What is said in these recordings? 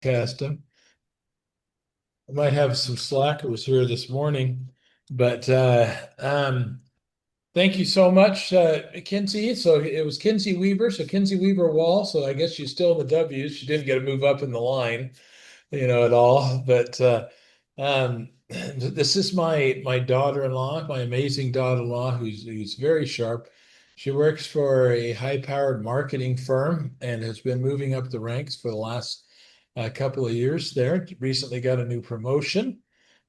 Cast him. I might have some slack. It was here this morning, but thank you so much, Kenzie. So it was Kenzie Weaver. So Kenzie Weaver Wall. So I guess she's still in the W's. She didn't get to move up in the line, at all. But this is my daughter-in-law, my amazing daughter-in-law, who's very sharp. She works for a high-powered marketing firm and has been moving up the ranks for the last couple of years there. Recently got a new promotion,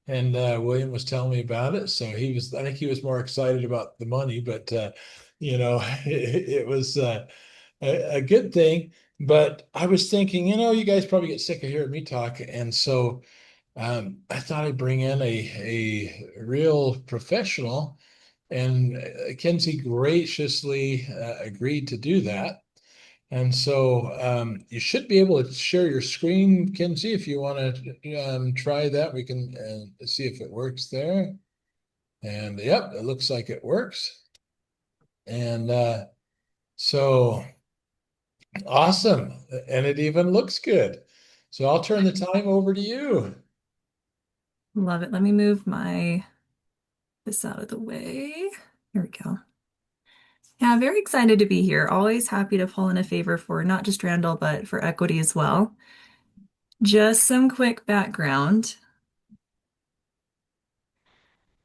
and William was telling me about it. So I think he was more excited about the money, but it was a good thing. But I was thinking, you guys probably get sick of hearing me talk, and so I thought I'd bring in a real professional, and Kenzie graciously agreed to do that. And so you should be able to share your screen, Kenzie, if you want to try that. We can see if it works there. And yep, it looks like it works. And so awesome. And it even looks good. So I'll turn the time over to you. Love it. Let me move this out of the way. Here we go. Yeah, very excited to be here. Always happy to pull in a favor for not just Randall, but for equity as well. Just some quick background.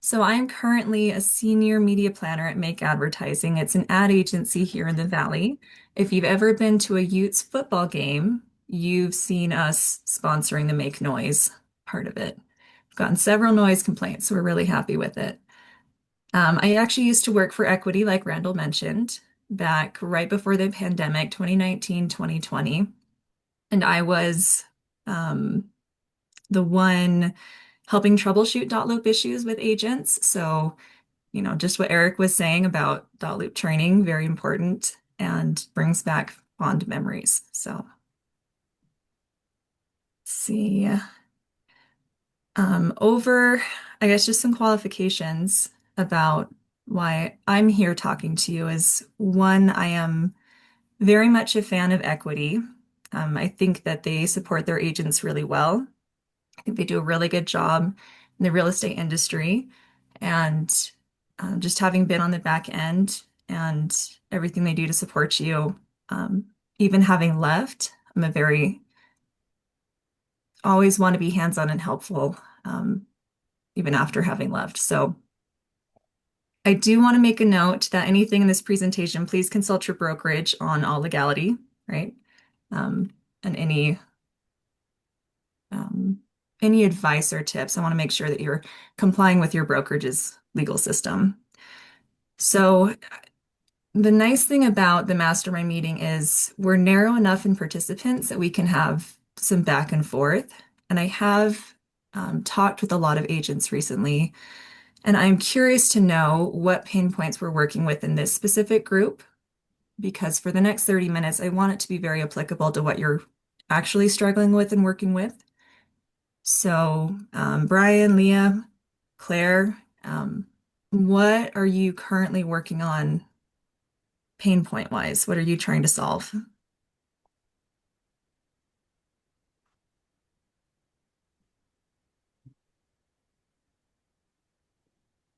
So I'm currently a senior media planner at Make Advertising. It's an ad agency here in the Valley. If you've ever been to a Utes football game, you've seen us sponsoring the Make Noise part of it. We've gotten several noise complaints, so we're really happy with it. I actually used to work for Equity, like Randall mentioned, back right before the pandemic, 2019, 2020. And I was um, the one helping troubleshoot dot loop issues with agents. So, just what Eric was saying about dot loop training, very important and brings back fond memories. So, let's see. Over, I guess, just some qualifications about why I'm here talking to you is one, I am very much a fan of Equity. I think that they support their agents really well. I think they do a really good job in the real estate industry. And just having been on the back end and everything they do to support you, um, even having left, I'm a very always want to be hands-on and helpful, even after having left. So I do want to make a note that anything in this presentation, please consult your brokerage on all legality, right? Um, and um, any advice or tips, I want to make sure that you're complying with your brokerage's legal system. So the nice thing about the mastermind meeting is we're narrow enough in participants that we can have some back and forth. And I have talked with a lot of agents recently, and I'm curious to know what pain points we're working with in this specific group, because for the next 30 minutes, I want it to be very applicable to what you're actually struggling with and working with. So, Brian, Leah, Claire, what are you currently working on pain point wise? What are you trying to solve?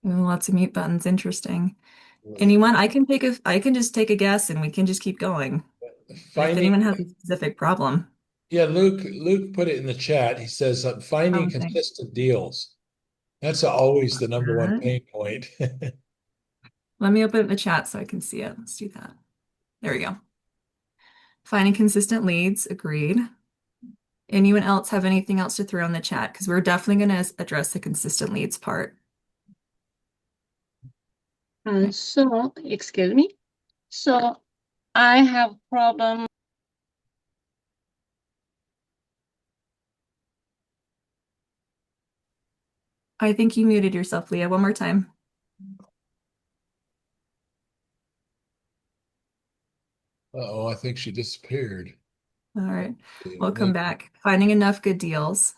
Ooh, lots of mute buttons. Interesting. Anyone? I can just take a guess and we can just keep going. If Finding, anyone has a specific problem. yeah, Luke put it in the chat. He says finding Oh, thanks. consistent deals. That's always the number one pain point. Let me open up the chat so I can see it. Let's do that. There we go. Finding consistent leads, agreed. Anyone else have anything else to throw in the chat? Because we're definitely going to address the consistent leads part. Excuse me. So I have problem. I think you muted yourself, Leah, one more time. Oh, I think she disappeared. All right. Welcome Maybe. back. Finding enough good deals.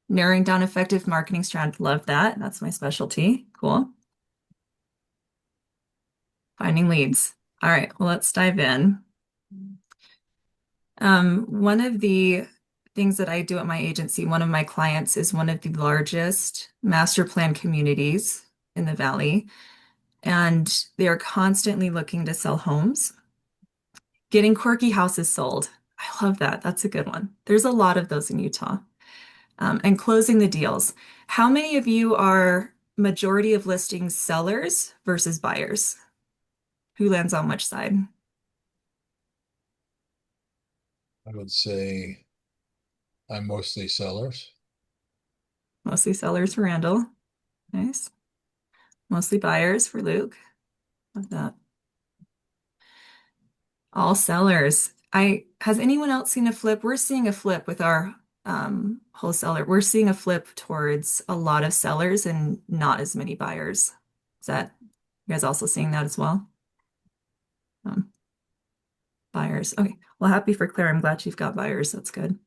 Narrowing down effective marketing strategy. Love that. That's my specialty. Cool. Finding leads. All right. Well, let's dive in. One of the things that I do at my agency, one of my clients is one of the largest master plan communities in the Valley, and they are constantly looking to sell homes, getting quirky houses sold. I love that. That's a good one. There's a lot of those in Utah. And closing the deals. How many of you are majority of listings sellers versus buyers? Who lands on which side? I would say I'm mostly sellers. Mostly sellers for Randall. Nice. Mostly buyers for Luke. Love that. All sellers. Has anyone else seen a flip? We're seeing a flip with our wholesaler. We're seeing a flip towards a lot of sellers and not as many buyers. Is that you guys also seeing that as well? Um, Buyers. Okay. Well, happy for Claire. I'm glad you've got buyers. That's good.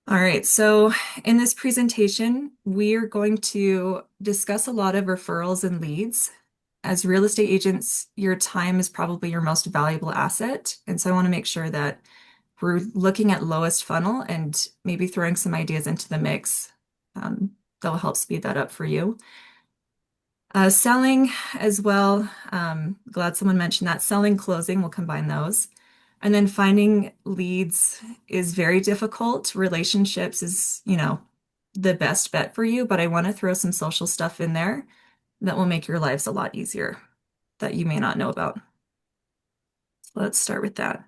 All right. So in this presentation, we are going to discuss a lot of referrals and leads. As real estate agents, your time is probably your most valuable asset. And so I want to make sure that we're looking at lowest funnel and maybe throwing some ideas into the mix that will help speed that up for you. Selling as well. Glad someone mentioned that. Selling, closing, we'll combine those. And then finding leads is very difficult. Relationships is, the best bet for you, but I want to throw some social stuff in there that will make your lives a lot easier that you may not know about. So let's start with that.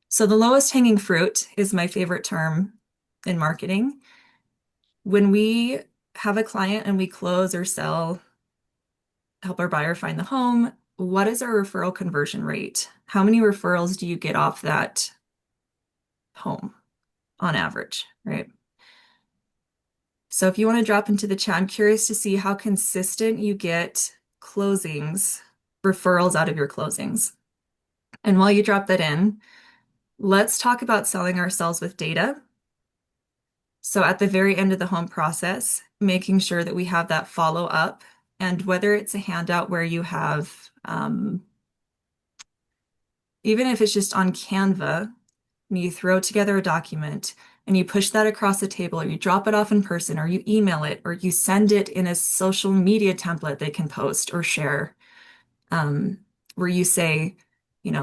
So the lowest hanging fruit is my favorite term in marketing. When we have a client and we close or sell, help our buyer find the home, what is our referral conversion rate? How many referrals do you get off that home on average, right? So if you want to drop into the chat, I'm curious to see how consistent you get closings, referrals out of your closings. And while you drop that in, let's talk about selling ourselves with data. So at the very end of the home process, making sure that we have that follow up, and whether it's a handout where you have, even if it's just on Canva, and you throw together a document and you push that across the table, or you drop it off in person, or you email it, or you send it in a social media template they can post or share, where you say,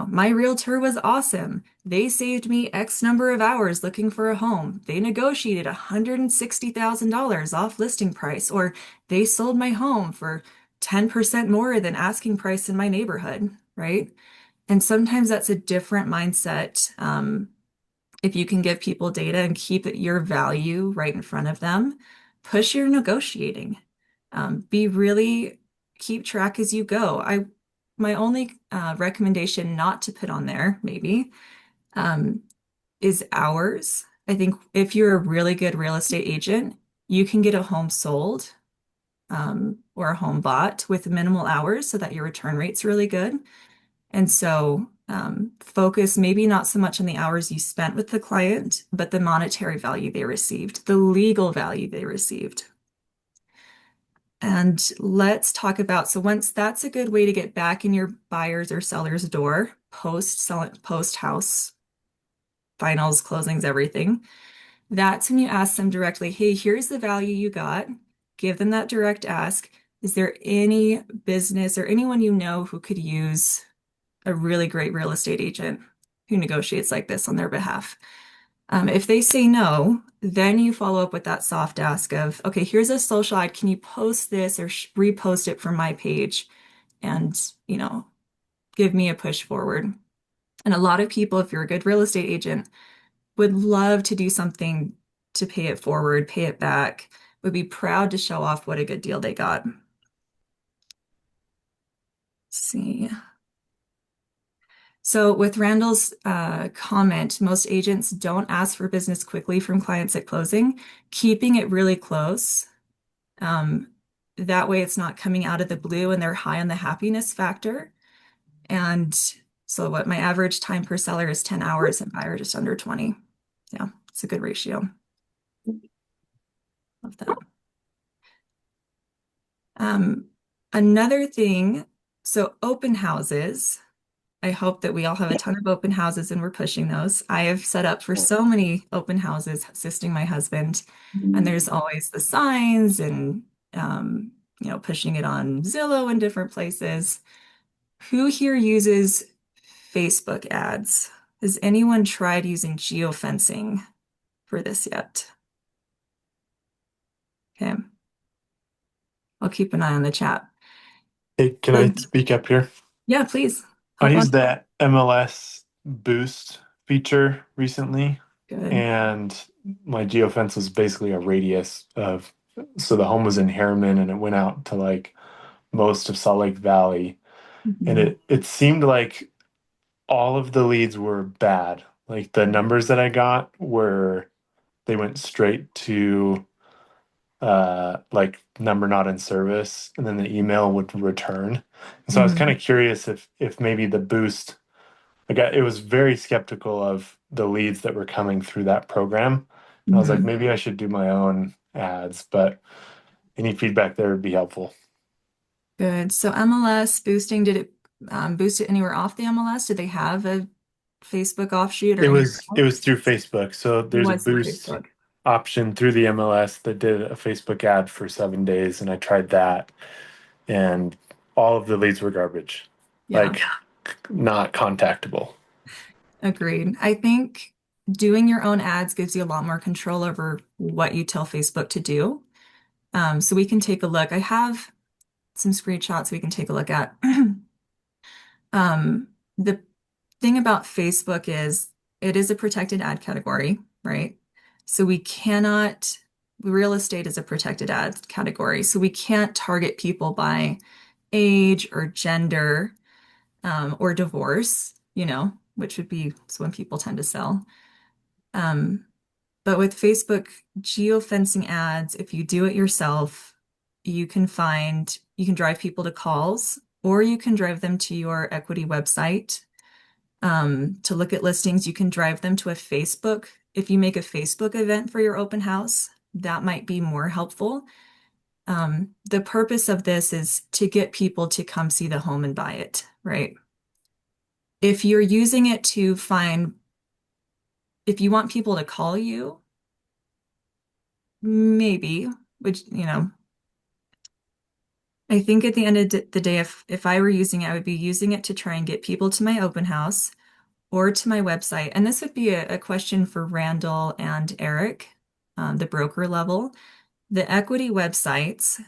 my realtor was awesome. They saved me X number of hours looking for a home. They negotiated $160,000 off listing price, or they sold my home for 10% more than asking price in my neighborhood, right? And sometimes that's a different mindset. If you can give people data and keep your value right in front of them, push your negotiating. Be really keep track as you go. My only recommendation not to put on there, maybe, is hours. I think if you're a really good real estate agent, you can get a home sold or a home bought with minimal hours so that your return rate's really good. And so focus maybe not so much on the hours you spent with the client, but the monetary value they received, the legal value they received. And let's talk about, so once that's a good way to get back in your buyer's or seller's door, post house, finals, closings, everything. That's when you ask them directly, hey, here's the value you got. Give them that direct ask. Is there any business or anyone you know who could use a really great real estate agent who negotiates like this on their behalf? If they say no, then you follow up with that soft ask of, okay, here's a social ad. Can you post this or repost it from my page and, give me a push forward? And a lot of people, if you're a good real estate agent, would love to do something to pay it forward, pay it back, would be proud to show off what a good deal they got. Let's see. So with Randall's comment, most agents don't ask for business quickly from clients at closing, keeping it really close. That way it's not coming out of the blue and they're high on the happiness factor. And so what my average time per seller is 10 hours and buyer just under 20. Yeah, it's a good ratio. Love that. Another thing, so open houses. I hope that we all have a ton of open houses and we're pushing those. I have set up for so many open houses assisting my husband, and there's always the signs and pushing it on Zillow and different places. Who here uses Facebook ads? Has anyone tried using geofencing for this yet? Okay, I'll keep an eye on the chat. Hey, can I But speak up here? yeah, please I hop on. used that MLS boost feature recently, Good. and my geofence was basically a radius of, so the home was in Harriman and it went out to like most of Salt Lake Valley. And Mhm. it seemed like all of the leads were bad. Like the numbers that I got were, they went straight to like number not in service, and then the email would return. And so I was kind Mhm. of curious if maybe the boost, like it was very skeptical of the leads that were coming through that program. And I was like, Mhm. maybe I should do my own ads, but any feedback there would be helpful. Good. So MLS boosting, did it boost it anywhere off the MLS? Did they have a Facebook offshoot or anywhere It was else? through Facebook. So It there's a was through boost Facebook. option through the MLS that did a Facebook ad for 7 days, and I tried that, and all of the leads were garbage, Yeah, like not contactable. agreed. I think doing your own ads gives you a lot more control over what you tell Facebook to do. So we can take a look. I have some screenshots we can take a look at. The thing about Facebook is it is a protected ad category, right? So we cannot, real estate is a protected ad category. So we can't target people by age or gender, or divorce, which would be when people tend to sell. Um, but with Facebook geofencing ads, if you do it yourself, you can drive people to calls or you can drive them to your equity website to look at listings. You can drive them to a Facebook. If you make a Facebook event for your open house, that might be more helpful. The purpose of this is to get people to come see the home and buy it, right? If you're using it to find, if you want people to call you, maybe, which, I think at the end of the day, if I were using it, I would be using it to try and get people to my open house or to my website. And this would be a question for Randall and Eric, the broker level. The equity websites,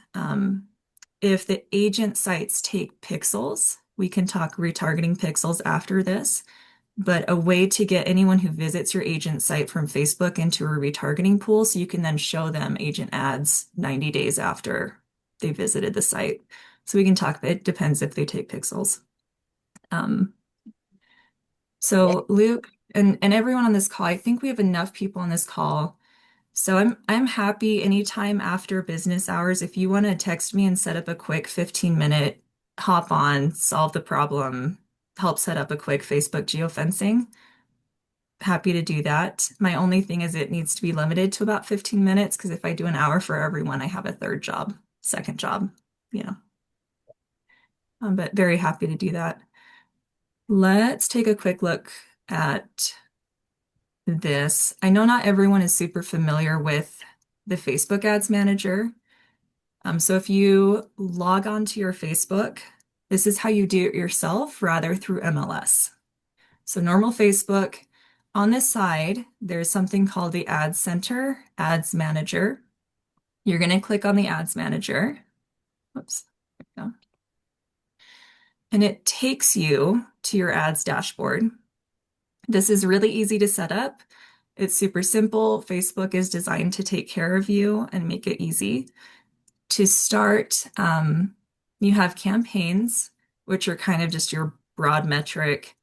if the agent sites take pixels, we can talk retargeting pixels after this. But a way to get anyone who visits your agent site from Facebook into a retargeting pool so you can then show them agent ads 90 days after they visited the site. So we can talk, it depends if they take pixels. Um, so Luke and everyone on this call, I think we have enough people on this call. So I'm happy anytime after business hours if you want to text me and set up a quick 15-minute hop on, solve the problem, help set up a quick Facebook geofencing. Happy to do that. My only thing is it needs to be limited to about 15 minutes because if I do an hour for everyone, I have a third job, second job, you know. But very happy to do that. Let's take a quick look at this. I know not everyone is super familiar with the Facebook Ads Manager. So if you log on to your Facebook, this is how you do it yourself rather through MLS. So normal Facebook, on this side, there's something called the Ads Center, Ads Manager. You're going to click on the Ads Manager. Oops. There we go. And it takes you to your ads dashboard. This is really easy to set up. It's super simple. Facebook is designed to take care of you and make it easy. To start, you have campaigns, which are kind of just your broad metric.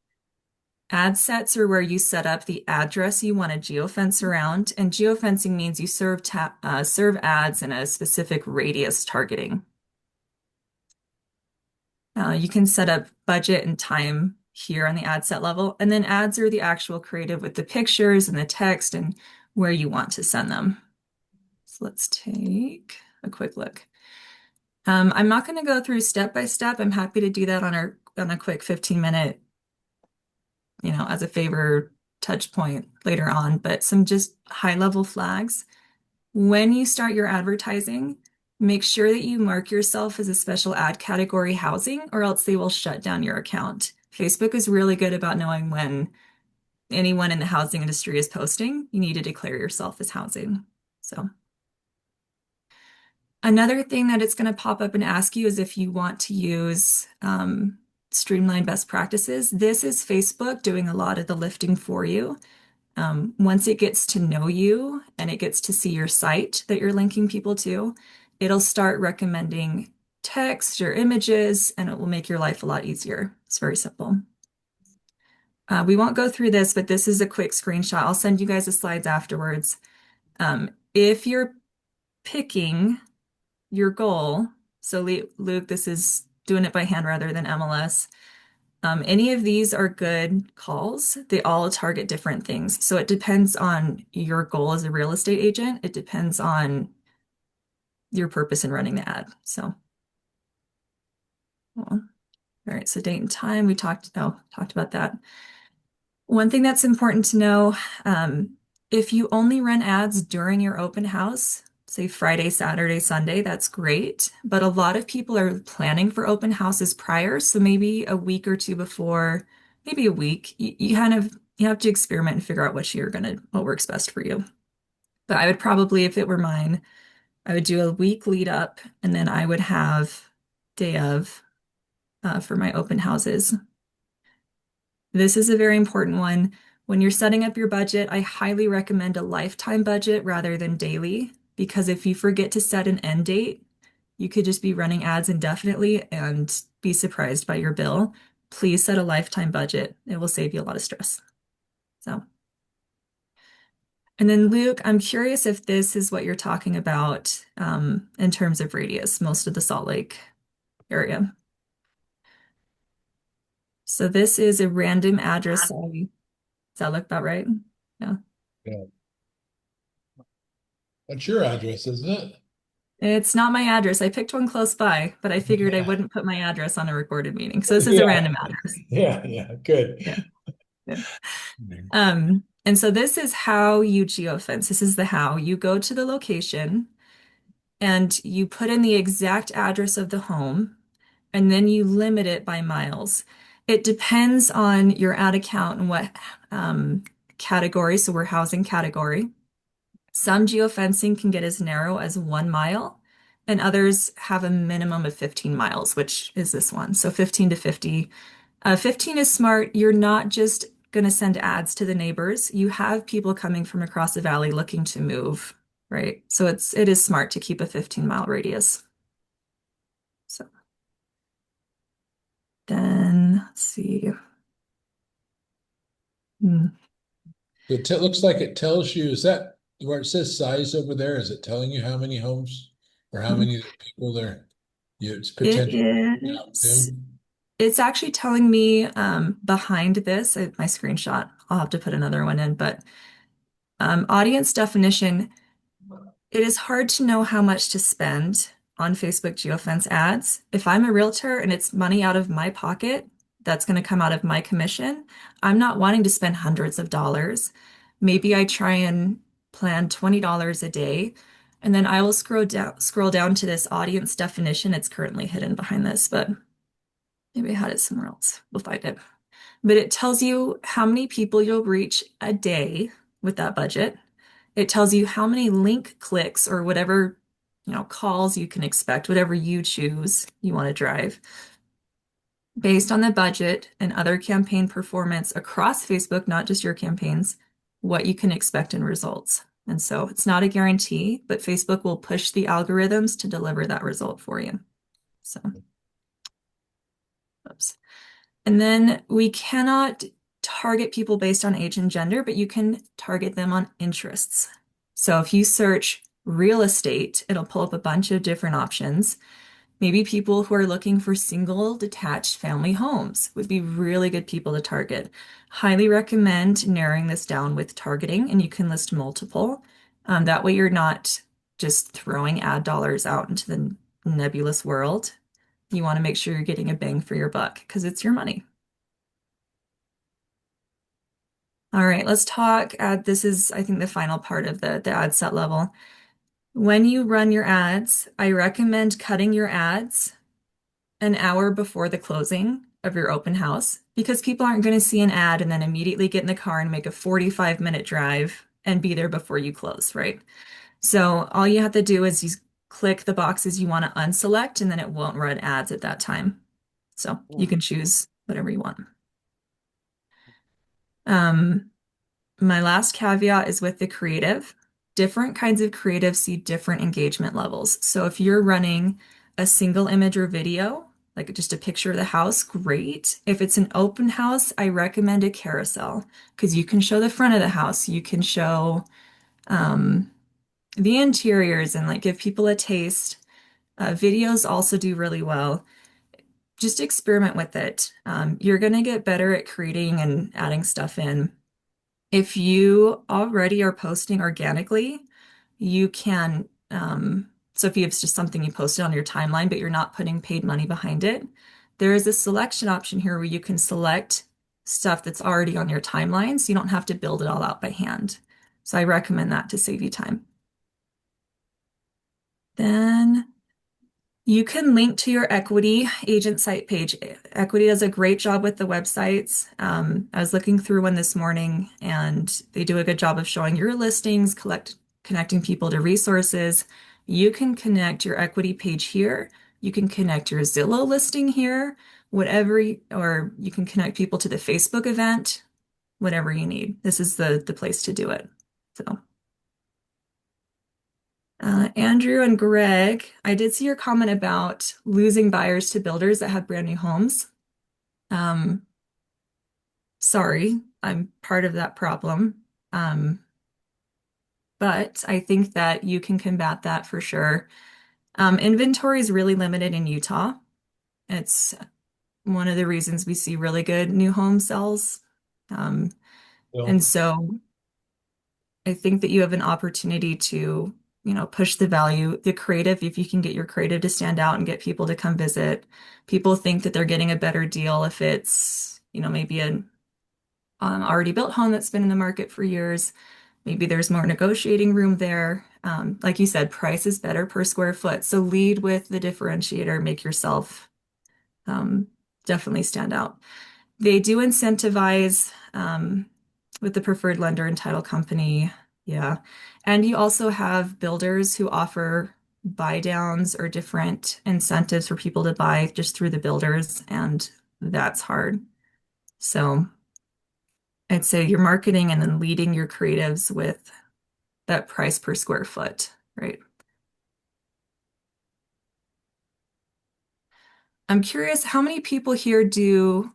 Ad sets are where you set up the address you want to geofence around, and geofencing means you serve ads in a specific radius targeting. You can set up budget and time here on the ad set level, and then ads are the actual creative with the pictures and the text and where you want to send them. So let's take a quick look. I'm not going to go through step by step. I'm happy to do that on a quick 15-minute as a favor touch point later on, but some just high level flags. When you start your advertising, make sure that you mark yourself as a special ad category housing, or else they will shut down your account. Facebook is really good about knowing when anyone in the housing industry is posting. You need to declare yourself as housing. So another thing that it's going to pop up and ask you is if you want to use streamlined best practices. This is Facebook doing a lot of the lifting for you. Once it gets to know you and it gets to see your site that you're linking people to, it'll start recommending text or images, and it will make your life a lot easier. It's very simple. We won't go through this, but this is a quick screenshot. I'll send you guys the slides afterwards. If you're picking your goal, so Luke, this is doing it by hand rather than MLS. Any of these are good calls. They all target different things. So it depends on your goal as a real estate agent. It depends on your purpose in running the ad. So, well, all right. So date and time, we talked about that. One thing that's important to know, if you only run ads during your open house, say Friday, Saturday, Sunday, that's great. But a lot of people are planning for open houses prior. So maybe a week or two before, maybe a week, you have to experiment and figure out what works best for you. But I would probably, if it were mine, I would do a week lead up, and then I would have day of for my open houses. This is a very important one. When you're setting up your budget, I highly recommend a lifetime budget rather than daily, because if you forget to set an end date, you could just be running ads indefinitely and be surprised by your bill. Please set a lifetime budget. It will save you a lot of stress. So, and then Luke, I'm curious if this is what you're talking about in terms of radius, most of the Salt Lake area. So this is a random address. Does that look about right? Yeah. Yeah. That's your address, isn't it? It's not my address. I picked one close by, but I figured I Yeah. wouldn't put my address on a recorded meeting. So this is a Yeah. random address. Yeah. Good. Yeah. Yeah. And so this is how you geofence. This is the how. You go to the location and you put in the exact address of the home, and then you limit it by miles. It depends on your ad account and what category. So we're housing category. Some geofencing can get as narrow as 1 mile, and others have a minimum of 15 miles, which is this one. So 15 to 50. 15 is smart. You're not just going to send ads to the neighbors. You have people coming from across the valley looking to move, right? So it is smart to keep a 15-mile radius. So then let's see. It looks like it tells you, is that where it says size over there? Is it telling you how many homes or how many people there it's It potential out is. to? It's actually telling me behind this, my screenshot. I'll have to put another one in, but audience definition, it is hard to know how much to spend on Facebook geofence ads. If I'm a realtor and it's money out of my pocket, that's going to come out of my commission. I'm not wanting to spend hundreds of dollars. Maybe I try and plan $20 a day, and then I will scroll down to this audience definition. It's currently hidden behind this, but maybe I had it somewhere else. We'll find it. But it tells you how many people you'll reach a day with that budget. It tells you how many link clicks or whatever, calls you can expect, whatever you choose you want to drive. Based on the budget and other campaign performance across Facebook, not just your campaigns, what you can expect in results. And so it's not a guarantee, but Facebook will push the algorithms to deliver that result for you. So, oops. And then we cannot target people based on age and gender, but you can target them on interests. So if you search real estate, it'll pull up a bunch of different options. Maybe people who are looking for single detached family homes would be really good people to target. Highly recommend narrowing this down with targeting, and you can list multiple. That way you're not just throwing ad dollars out into the nebulous world. You want to make sure you're getting a bang for your buck because it's your money. All right, let's talk. This is, I think, the final part of the ad set level. When you run your ads, I recommend cutting your ads an hour before the closing of your open house because people aren't going to see an ad and then immediately get in the car and make a 45-minute drive and be there before you close, right? So all you have to do is you click the boxes you want to unselect and then it won't run ads at that time. So you can choose whatever you want. Um, My last caveat is with the creative. Different kinds of creative see different engagement levels. So if you're running a single image or video, like just a picture of the house, great. If it's an open house, I recommend a carousel because you can show the front of the house, you can show um, the interiors and like give people a taste. Videos also do really well. Just experiment with it. You're going to get better at creating and adding stuff in. If you already are posting organically, you can, so if you have just something you posted on your timeline, but you're not putting paid money behind it, there is a selection option here where you can select stuff that's already on your timeline, so you don't have to build it all out by hand. So I recommend that to save you time. Then you can link to your Equity agent site page. Equity does a great job with the websites. I was looking through one this morning and they do a good job of showing your listings, connecting people to resources. You can connect your Equity page here. You can connect your Zillow listing here, or you can connect people to the Facebook event, whatever you need. This is the place to do it. So. Andrew and Greg, I did see your comment about losing buyers to builders that have brand new homes. Um, Sorry, I'm part of that problem. Um, but I think that you can combat that for sure. Inventory is really limited in Utah. It's one of the reasons we see really good new home sales. Um, So, and so I think that you have an opportunity to, push the value, the creative, if you can get your creative to stand out and get people to come visit. People think that they're getting a better deal if it's, maybe an already built home that's been in the market for years. Maybe there's more negotiating room there. Like you said, price is better per square foot. So lead with the differentiator, make yourself um, definitely stand out. They do incentivize with the preferred lender and title company. Yeah. And you also have builders who offer buy downs or different incentives for people to buy just through the builders, and that's hard. So I'd say you're marketing and then leading your creatives with that price per square foot, right? I'm curious, how many people here do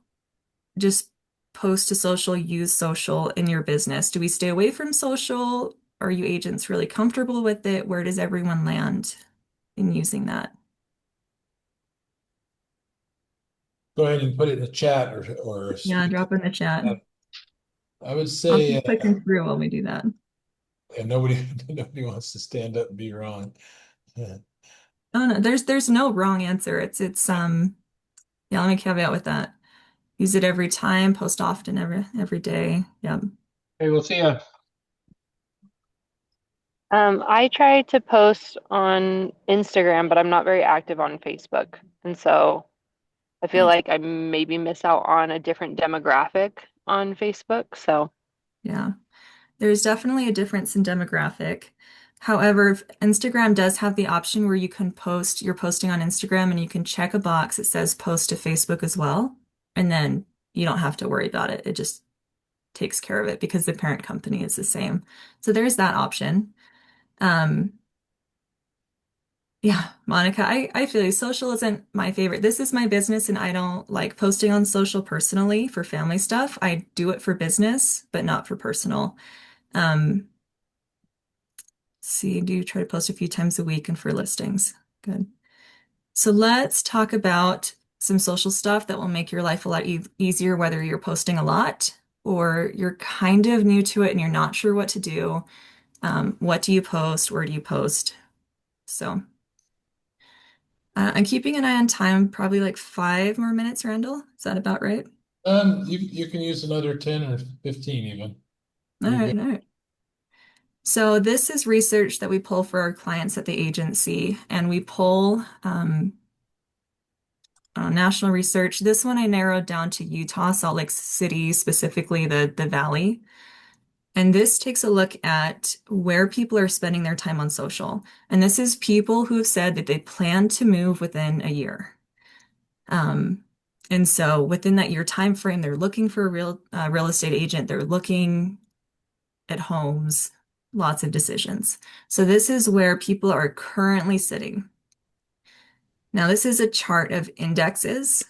just post to social, use social in your business? Do we stay away from social? Are you agents really comfortable with it? Where does everyone land in using that? go ahead and put it in the chat or Yeah, speak. drop in the chat. I would I'll say, keep clicking through while we do that. and nobody nobody wants to stand up and be wrong. Oh no, there's no wrong answer. It's yeah, let me caveat with that. Use it every time, post often every day. Yeah. Hey, we'll see ya. I try to post on Instagram, but I'm not very active on Facebook. And so I feel Nice. like I maybe miss out on a different demographic on Facebook. So, Yeah. There's definitely a difference in demographic. However, Instagram does have the option where you can post, you're posting on Instagram and you can check a box that says post to Facebook as well. And then you don't have to worry about it. It just takes care of it because the parent company is the same. So there's that option. Um, yeah, Monica, I feel you. Social isn't my favorite. This is my business and I don't like posting on social personally for family stuff. I do it for business, but not for personal. Um, See, do try to post a few times a week and for listings. Good. So let's talk about some social stuff that will make your life a lot e easier, whether you're posting a lot or you're kind of new to it and you're not sure what to do. What do you post? Where do you post? So I'm keeping an eye on time, probably like 5 more minutes, Randall. Is that about right? You can use another 10 or 15 even. All right, all right. So this is research that we pull for our clients at the agency, and we pull national research. This one I narrowed down to Utah, Salt Lake City, specifically the Valley. And this takes a look at where people are spending their time on social. And this is people who have said that they plan to move within a year. Um, and so within that year time frame, they're looking for a real estate agent. They're looking at homes, lots of decisions. So this is where people are currently sitting. Now, this is a chart of indexes.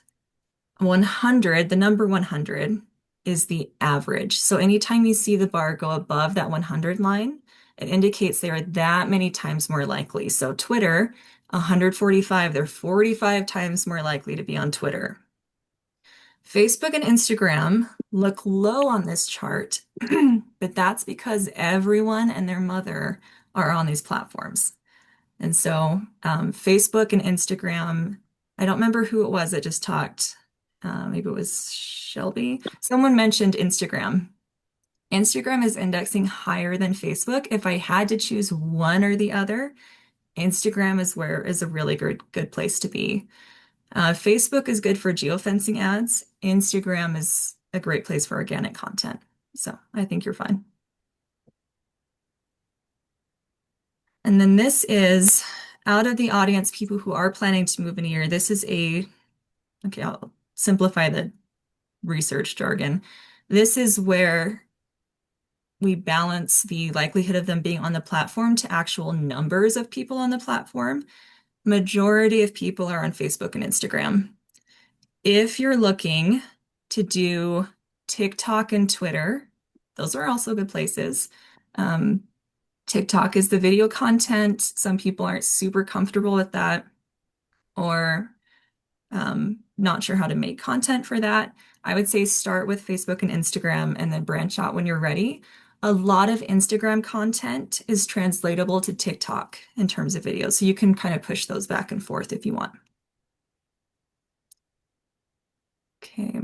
100, the number 100 is the average. So anytime you see the bar go above that 100 line, it indicates they are that many times more likely. So Twitter, 145, they're 45 times more likely to be on Twitter. Facebook and Instagram look low on this chart, but that's because everyone and their mother are on these platforms. And so Facebook and Instagram, I don't remember who it was that just talked. Maybe it was Shelby. Someone mentioned Instagram. Instagram is indexing higher than Facebook. If I had to choose one or the other, Instagram is a really good place to be. Facebook is good for geofencing ads. Instagram is a great place for organic content. So I think you're fine. And then this is out of the audience, people who are planning to move in a year. This is okay, I'll simplify the research jargon. This is where we balance the likelihood of them being on the platform to actual numbers of people on the platform. Majority of people are on Facebook and Instagram. If you're looking to do TikTok and Twitter, those are also good places. TikTok is the video content. Some people aren't super comfortable with that or not sure how to make content for that. I would say start with Facebook and Instagram and then branch out when you're ready. A lot of Instagram content is translatable to TikTok in terms of videos, so you can kind of push those back and forth if you want. Okay.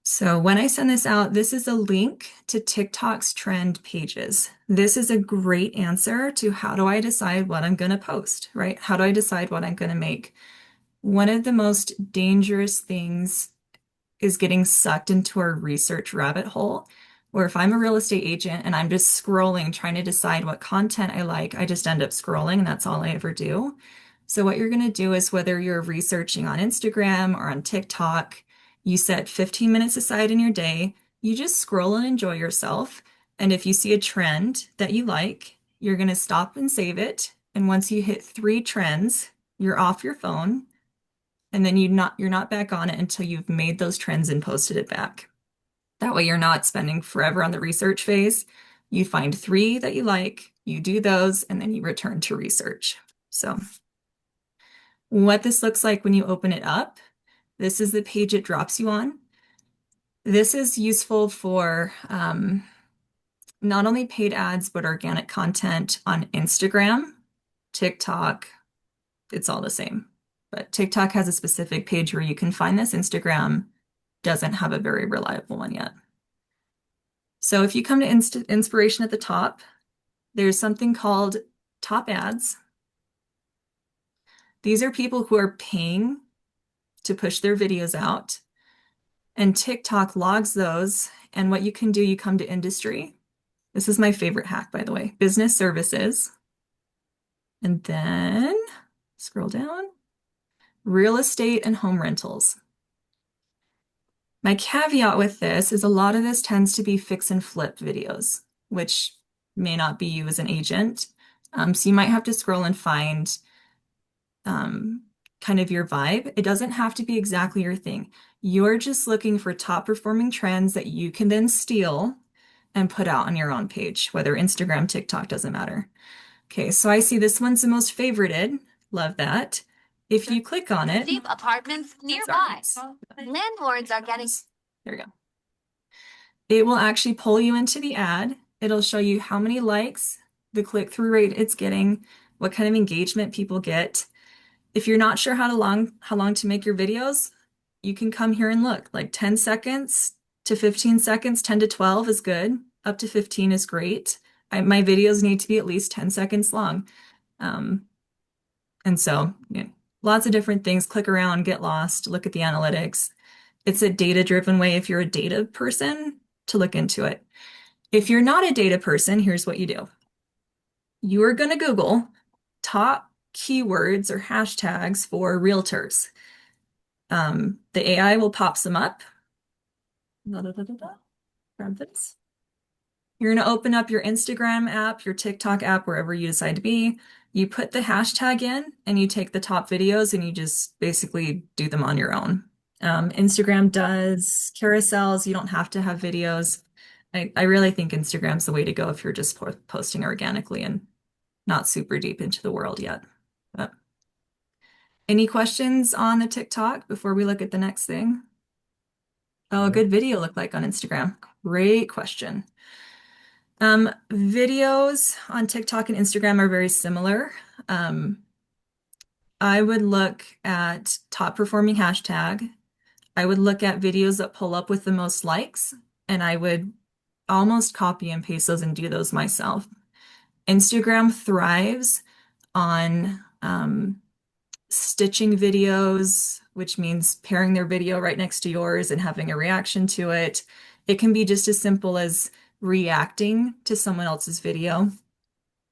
So when I send this out, this is a link to TikTok's trend pages. This is a great answer to how do I decide what I'm going to post, right? How do I decide what I'm going to make? One of the most dangerous things is getting sucked into our research rabbit hole, where if I'm a real estate agent and I'm just scrolling, trying to decide what content I like, I just end up scrolling and that's all I ever do. So what you're going to do is whether you're researching on Instagram or on TikTok, you set 15 minutes aside in your day, you just scroll and enjoy yourself. And if you see a trend that you like, you're going to stop and save it. And once you hit 3 trends, you're off your phone. And then you're not back on it until you've made those trends and posted it back. That way you're not spending forever on the research phase. You find 3 that you like, you do those, and then you return to research. So what this looks like when you open it up, this is the page it drops you on. This is useful for not only paid ads, but organic content on Instagram, TikTok, it's all the same. But TikTok has a specific page where you can find this. Instagram doesn't have a very reliable one yet. So if you come to inspiration at the top, there's something called top ads. These are people who are paying to push their videos out. And TikTok logs those. And what you can do, you come to industry. This is my favorite hack, by the way, business services. And then scroll down, real estate and home rentals. My caveat with this is a lot of this tends to be fix and flip videos, which may not be you as an agent. So you might have to scroll and find kind of your vibe. It doesn't have to be exactly your thing. You're just looking for top performing trends that you can then steal and put out on your own page, whether Instagram, TikTok, doesn't matter. Okay, so I see this one's the most favorited. Love that. If you click on it, Cheap apartments nearby. Landlords are getting. there we go. It will actually pull you into the ad. It'll show you how many likes, the click-through rate it's getting, what kind of engagement people get. If you're not sure how long to make your videos, you can come here and look. Like 10 seconds to 15 seconds, 10 to 12 is good. Up to 15 is great. My videos need to be at least 10 seconds long. Um, and so, lots of different things. Click around, get lost, look at the analytics. It's a data-driven way if you're a data person to look into it. If you're not a data person, here's what you do. You are going to Google top keywords or hashtags for realtors. The AI will pop some up. Grab this. You're going to open up your Instagram app, your TikTok app, wherever you decide to be. You put the hashtag in and you take the top videos and you just basically do them on your own. Instagram does carousels. You don't have to have videos. I really think Instagram's the way to go if you're just posting organically and not super deep into the world yet. But any questions on the TikTok before we look at the next thing? Oh, a good video look like on Instagram? Great question. Videos on TikTok and Instagram are very similar. I would look at top performing hashtag. I would look at videos that pull up with the most likes, and I would almost copy and paste those and do those myself. Instagram thrives on stitching videos, which means pairing their video right next to yours and having a reaction to it. It can be just as simple as reacting to someone else's video.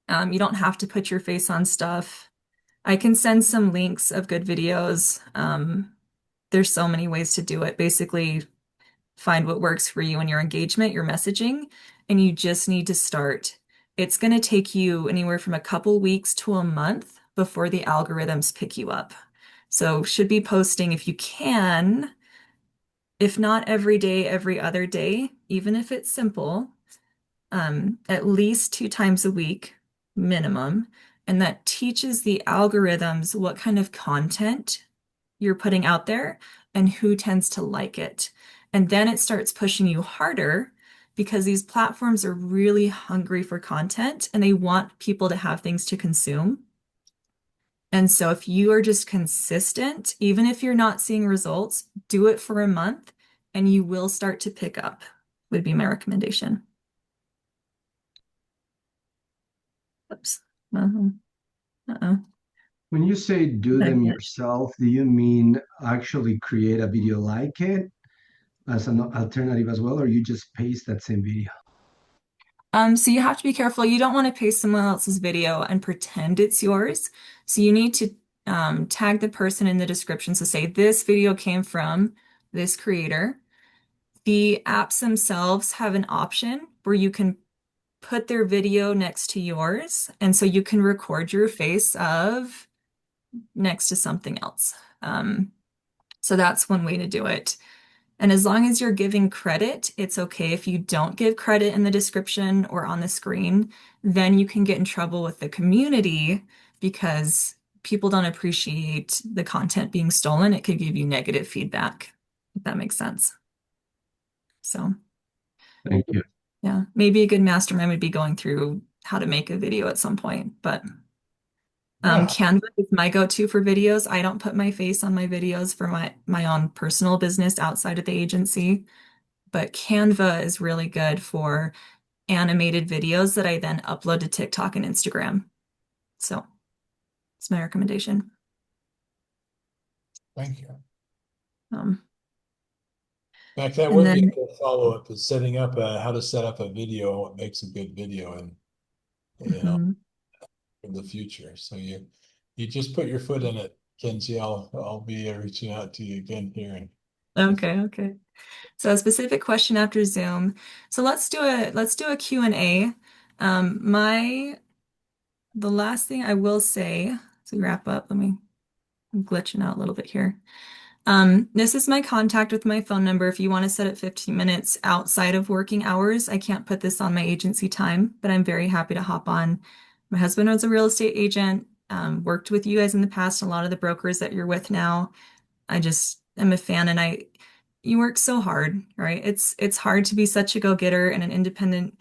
You don't have to put your face on stuff. I can send some links of good videos. There's so many ways to do it. Basically, find what works for you and your engagement, your messaging, and you just need to start. It's going to take you anywhere from a couple weeks to a month before the algorithms pick you up. So should be posting if you can, if not every day, every other day, even if it's simple, at least 2 times a week minimum. And that teaches the algorithms what kind of content you're putting out there and who tends to like it. And then it starts pushing you harder because these platforms are really hungry for content and they want people to have things to consume. And so if you are just consistent, even if you're not seeing results, do it for a month and you will start to pick up, would be my recommendation. Oops. Uh-oh. When you say do them yourself, do you mean actually create a video like it as an alternative as well, or you just paste that same video? So you have to be careful. You don't want to paste someone else's video and pretend it's yours. So you need to tag the person in the description. So say this video came from this creator. The apps themselves have an option where you can put their video next to yours. And so you can record your face of next to something else. So that's one way to do it. And as long as you're giving credit, it's okay if you don't give credit in the description or on the screen, then you can get in trouble with the community because people don't appreciate the content being stolen. It could give you negative feedback, if that makes sense. So, Thank you. yeah, maybe a good mastermind would be going through how to make a video at some point, but Canva is my go-to for videos. I don't put my face on my videos for my own personal business outside of the agency, but Canva is really good for animated videos that I then upload to TikTok and Instagram. So it's my recommendation. Thank you. Um, In fact, that And would be then- a good follow-up is setting up how to set up a video, what makes a good video and mhm. in the future. So you just put your foot in it, Kenzie. I'll be reaching out to you again here. And Okay. So a specific question after Zoom. So let's do a Q&A. The last thing I will say to wrap up, I'm glitching out a little bit here. This is my contact with my phone number. If you want to set it 15 minutes outside of working hours, I can't put this on my agency time, but I'm very happy to hop on. My husband was a real estate agent, worked with you guys in the past, a lot of the brokers that you're with now. I just am a fan and you work so hard, right? It's hard to be such a go-getter and an independent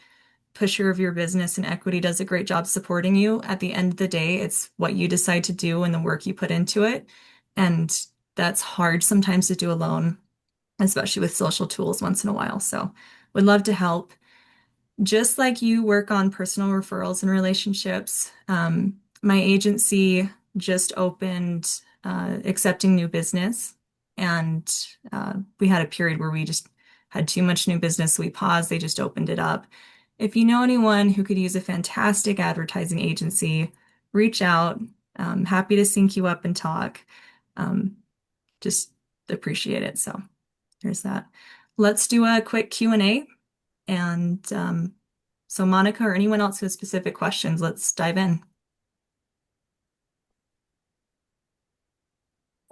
pusher of your business, and Equity does a great job supporting you. At the end of the day, it's what you decide to do and the work you put into it. And that's hard sometimes to do alone, especially with social tools once in a while. So would love to help. just like you work on personal referrals and relationships, my agency just opened accepting new business. And we had a period where we just had too much new business. So we paused, they just opened it up. If you know anyone who could use a fantastic advertising agency, reach out. Happy to sync you up and talk. Um, just appreciate it. So there's that. Let's do a quick Q&A. And so Monica or anyone else who has specific questions, let's dive in.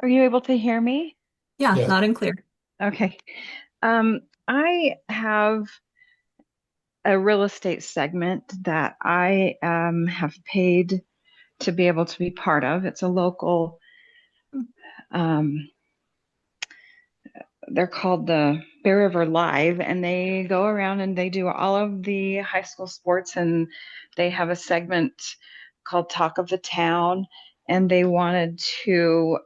Are you able to hear me? Yeah, Yeah. loud and clear. Okay. I have a real estate segment that I have paid to be able to be part of. It's a local, they're called the Bear River Live, and they go around and they do all of the high school sports, and they have a segment called Talk of the Town, and they wanted to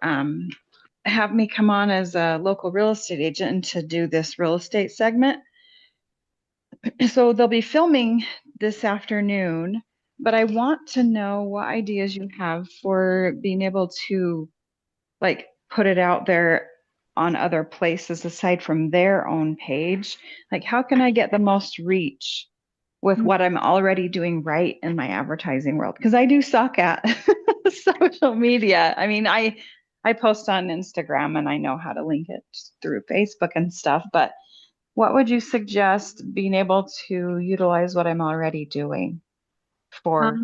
have me come on as a local real estate agent to do this real estate segment. So they'll be filming this afternoon, but I want to know what ideas you have for being able to like put it out there on other places aside from their own page. Like, how can I get the most reach with what I'm already doing right in my advertising world? Because I do suck at social media. I mean, I post on Instagram and I know how to link it through Facebook and stuff, but what would you suggest being able to utilize what I'm already doing for,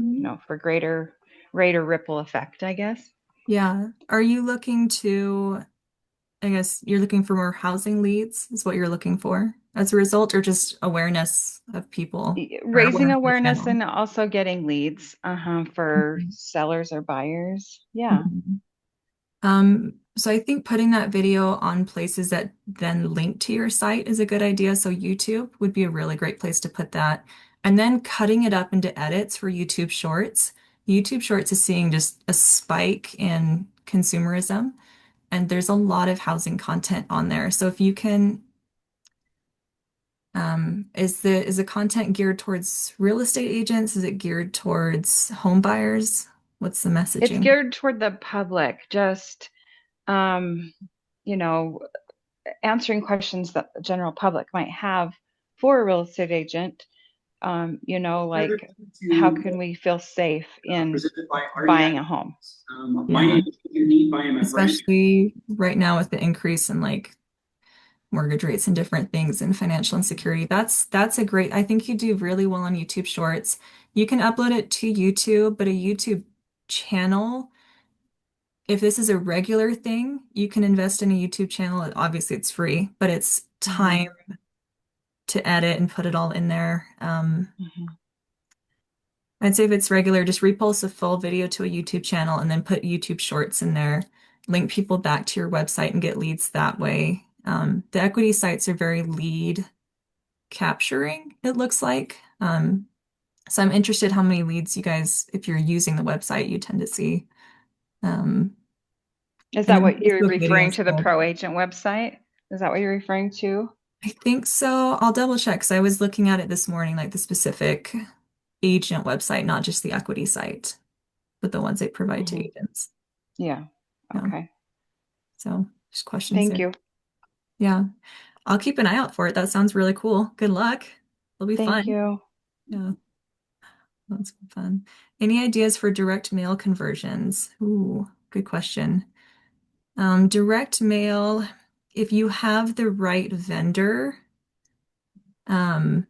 for greater ripple effect, I guess? Yeah. Are you looking to, I guess you're looking for more housing leads, is what you're looking for as a result, or just awareness of people or Raising awareness of the awareness channel? and also getting leads, for sellers or buyers. Yeah. Mhm. So I think putting that video on places that then link to your site is a good idea. So YouTube would be a really great place to put that. And then cutting it up into edits for YouTube Shorts. YouTube Shorts is seeing just a spike in consumerism, and there's a lot of housing content on there. So if you can, is the content geared towards real estate agents? Is it geared towards home buyers? What's the It's messaging? geared toward the public, just, um, you know, answering questions that the general public might have for a real estate agent. Like, how can we feel safe in buying a home? Yeah. Especially right now with the increase in like mortgage rates and different things and financial insecurity. That's a great, I think you do really well on YouTube Shorts. You can upload it to YouTube, but a YouTube channel, if this is a regular thing, you can invest in a YouTube channel. Obviously, it's free, but it's time to edit and put it all in there. I'd say if it's regular, just repost a full video to a YouTube channel and then put YouTube Shorts in there. Link people back to your website and get leads that way. The equity sites are very lead capturing, it looks like. So I'm interested how many leads you guys, if you're using the website, you tend to see. Is And that then what you're Facebook referring videos. to, the pro agent website? Is that what you're referring to? I think so. I'll double check because I was looking at it this morning, like the specific agent website, not just the equity site, but the ones they provide to agents. Yeah. Yeah. Okay. So just questions Thank there. you. Yeah. I'll keep an eye out for it. That sounds really cool. Good luck. It'll be Thank fun. you. Yeah. That's fun. Any ideas for direct mail conversions? Ooh, good question. Direct mail, if you have the right vendor, I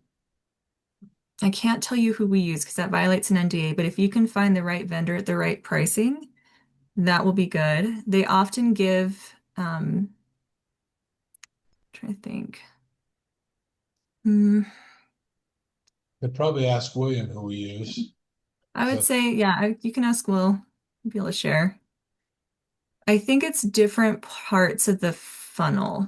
can't tell you who we use because that violates an NDA, but if you can find the right vendor at the right pricing, that will be good. They often give, trying to think. Could probably ask William who we use. I would So say, yeah, you can ask Will, be able to share. I think it's different parts of the funnel.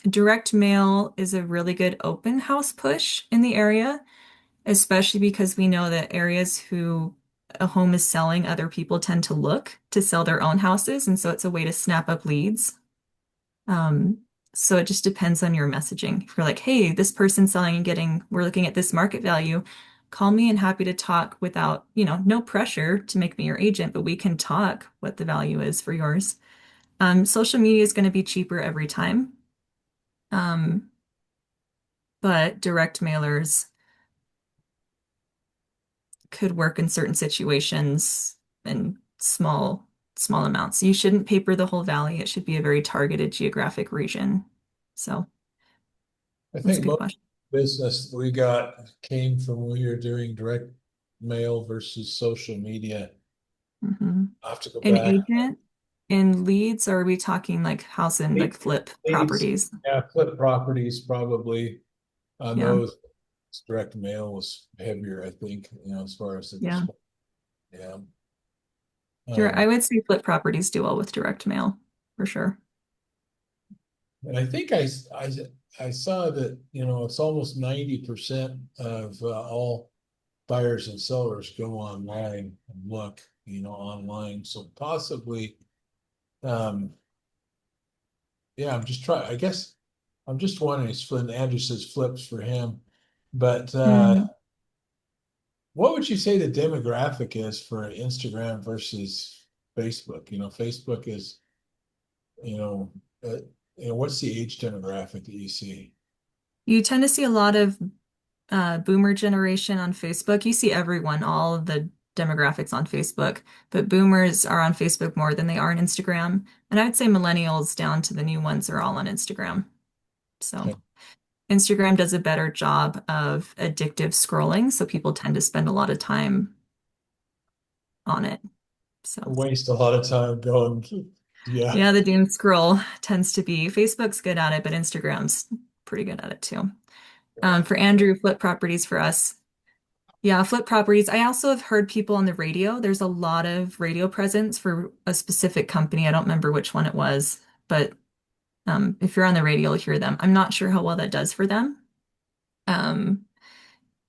Direct mail is a really good open house push in the area, especially because we know that areas who a home is selling, other people tend to look to sell their own houses, and so it's a way to snap up leads. So it just depends on your messaging. If you're like, hey, this person's selling and we're looking at this market value, call me and happy to talk without, no pressure to make me your agent, but we can talk what the value is for yours. Social media is going to be cheaper every time. Um, but direct mailers could work in certain situations in small amounts. You shouldn't paper the whole valley. It should be a very targeted geographic region. So I that's a think good most question. business we got came from when we were doing direct mail versus social media. Hmm. I have to go An back. agent in leads, or are we talking like house and like flip Leads, properties? yeah, flip properties probably on Yeah. those. Direct mail was heavier, I think, as far as the Yeah. yeah. I Um, would say flip properties do well with direct mail for sure. and I think I saw that, it's almost 90% of all buyers and sellers go online and look, online. So possibly, um, yeah, I guess I'm just wondering, if Flynn Andrew says flips for him, but Mm. what would you say the demographic is for Instagram versus Facebook? Facebook is, you know, uh, what's the age demographic that you see? You tend to see a lot of boomer generation on Facebook. You see everyone, all of the demographics on Facebook, but boomers are on Facebook more than they are on Instagram. And I would say millennials down to the new ones are all on Instagram. So Instagram does a better job of addictive scrolling, so people tend to spend a lot of time on it. So Waste a lot of time going, yeah. yeah, the doom scroll tends to be Facebook's good at it, but Instagram's pretty good at it too. For Andrew, flip properties for us. Yeah, flip properties. I also have heard people on the radio. There's a lot of radio presence for a specific company. I don't remember which one it was, but if you're on the radio, you'll hear them. I'm not sure how well that does for them. Um,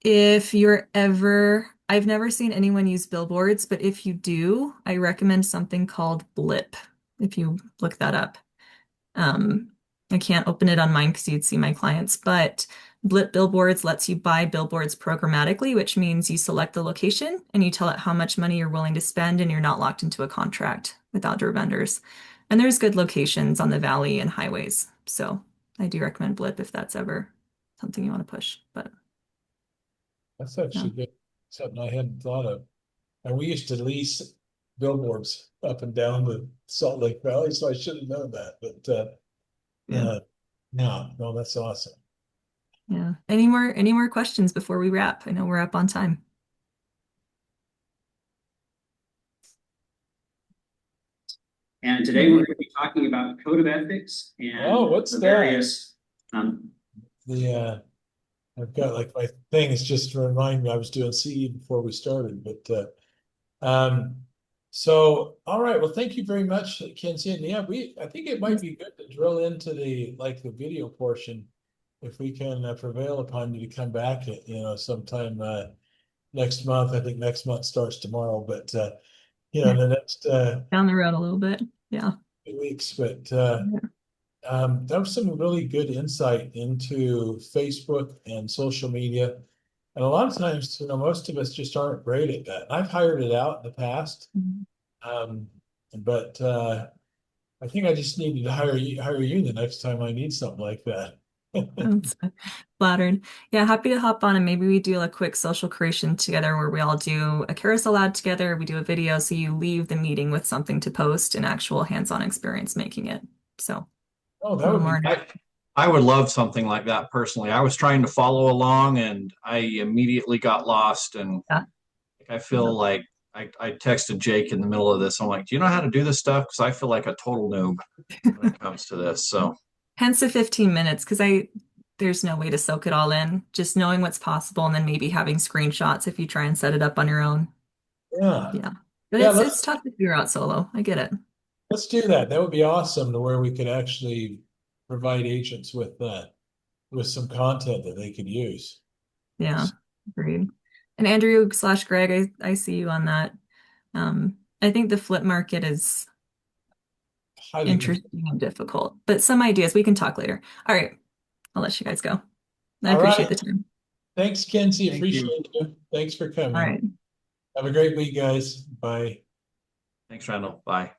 if you're ever, I've never seen anyone use billboards, but if you do, I recommend something called Blip, if you look that up. Um, I can't open it on mine because you'd see my clients, but Blip Billboards lets you buy billboards programmatically, which means you select the location and you tell it how much money you're willing to spend, and you're not locked into a contract with outdoor vendors. And there's good locations on the valley and highways. So I do recommend Blip if that's ever something you want to push. But That's yeah, actually good. Something I hadn't thought of. And we used to lease billboards up and down the Salt Lake Valley, so I should have known that. But yeah, no, that's awesome. yeah. Any more questions before we wrap? I know we're up on time. And today we're going to be talking about code of ethics and Oh, what's the that? various The I've got like my thing is just to remind me I was doing CE before we started, but um so all right, well thank you very much, Kenzie. And yeah, I think it might be good to drill into the video portion if we can prevail upon you to come back at sometime next month. I think next month starts tomorrow, but the next Down the road a little bit. Yeah. 2 weeks. But Yeah. that was some really good insight into Facebook and social media. And a lot of times, most of us just aren't great at that. I've hired it out in the past, Mhm. um, but I think I just needed to hire you the next time I need something like that. I'm so flattered. Yeah, happy to hop on and maybe we do a quick social creation together where we all do a carousel ad together. We do a video so you leave the meeting with something to post, an actual hands-on experience making it. So Oh, a that little would be more. I would love something like that personally. I was trying to follow along and I immediately got lost. And Yeah. I feel like I texted Jake in the middle of this. I'm like, do you know how to do this stuff? Because I feel like a total noob when it comes to this. So, Hence the 15 minutes because there's no way to soak it all in. Just knowing what's possible and then maybe having screenshots if you try and set it up on your own. yeah. Yeah. But Yeah, it's tough to figure out solo. I get it. let's do that. That would be awesome to where we could actually provide agents with some content that they could use. Yeah. Agreed. And Andrew/Greg, I see you on that. I think the flip market is highly interesting and difficult. But some ideas we can talk later. All right, I'll let you guys go. I All appreciate right. the time. Thanks, Kenzie. Thank you. Appreciate you. Thanks for All coming. right. Have a great week, guys. Bye. Thanks, Randall. Bye.